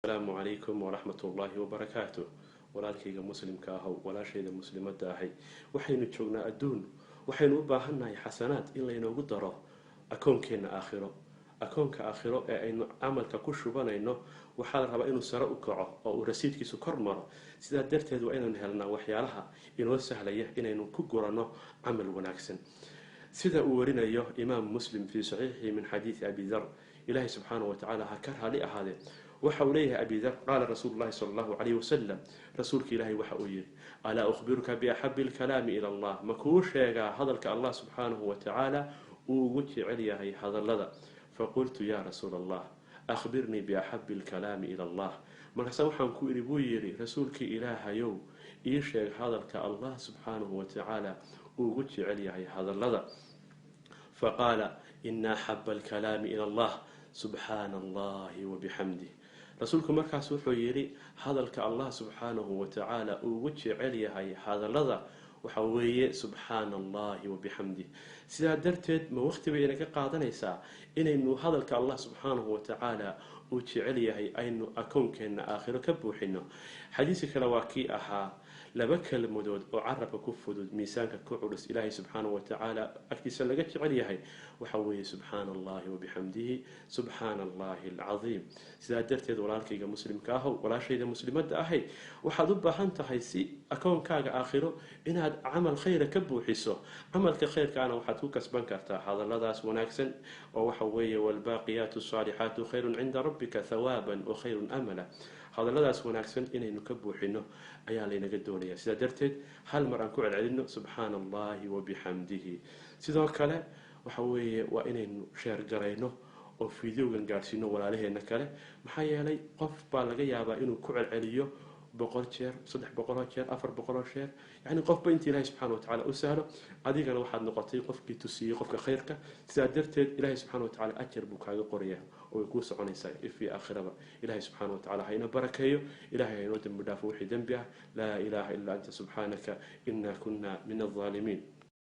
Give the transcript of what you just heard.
السلام عليكم ورحمة الله وبركاته. walaalkayga muslimka ah walaashayda muslimadda ahay waxaynu joognaa adduun waxaynu u baahannahay xasanaad in laynoogu daro akoonkeena aakhiro ee aynu amalka ku shubanayno waxaa la rabaa inuu sare u kaco oo uu rasiidkiisu kor maro sidaa darteed waa inaynu helnaa waxyaalaha inoo sahlaya inaynu ku gurano camal wanaagsan sida uu warinayo imaam muslim fi saxiixi min xadiisi abi dhar ilaahay subxaanahu wa tacaala ha ka raali ahaadee waxa uu leeyahay abi dhar qaala rasuulullaahi sallallahu alayhi wasallam rasuulka ilaahay waxa uu yiri alaa ukhbiruka bi ahabbil kalaami ila allah ma kuu sheegaa hadalka allah subxaanahu wa tacaala uu ugu jecel yahay hadallada faqultu ya rasuul allah akhbirnii bi ahabbil kalaami ila allah markaas waxaan ku iri buu yiri rasuulka ilaahayow ii sheeg hadalka allah subxaanahu wa tacaala uu ugu jecel yahay hadallada faqaala inna ahabbal kalaami ila allah subhaanallahi wa bihamdihi rasuulku markaas wuxuu yiri hadalka allah subxaanahu wa tacaala uu ugu jecel yahay hadallada waxa weeye subhaanallahi wa bihamdihi sidaa darteed ma waqti bay inaga qaadanaysaa inaynu hadalka allah subxaanahu wa tacaala uu jecel yahay aynu akoonkeena aakhiro ka buuxino xadiiska kale waa kii ahaa laba kelmadood oo carabka ku fudud miisaanka ku culus ilaahay subxaanahu wa tacaala agtiisa laga jecel yahay waxa weeye subhaanallahi wa bihamdihi subhaanallahi alcadiim sidaa darteed walaalkayga muslimka ah walaashayda muslimadda ahay waxaad u baahan tahay si akoonkaaga aakhiro inaad camal khayra ka buuxiso camalka khayrkaana waxaad ku kasban kartaa hadalladaas wanaagsan oo waxa weeye walbaaqiyaatu saalixaatu khayrun cinda rabbika thawaaban wa khayrun amala hadalladaas wanaagsan inaynu ka buuxino ayaa laynaga doonayaa sidaa darteed hal mar aan ku celcelino subhaanallahi wa bihamdihi sidoo kale waxa weeye waa inaynu sheer garayno oo fiidiyowgan gaadhsiino walaalaheena kale maxaa yeelay qof baa laga yaabaa inuu ku celceliyo 100 jeer 300 jeer 400 jeer yani qofba inta ilaahay subxaanahu wa tacaala u sahlo adigana waxaad noqotay qofkii tusiyey qofka khayrka sidaa darteed ilaahay subxaanahu wa tacaala ajar buu kaaga qorayaa oo ku soconaysaa fi aakhiraba ilaahay subxaanahu wa tacaala hayna barakeeyo ilaahay hayna dambi dhaafo wixii dambi ah laa ilaaha illa anta subhaanaka inna kunna min adh-dhaalimiin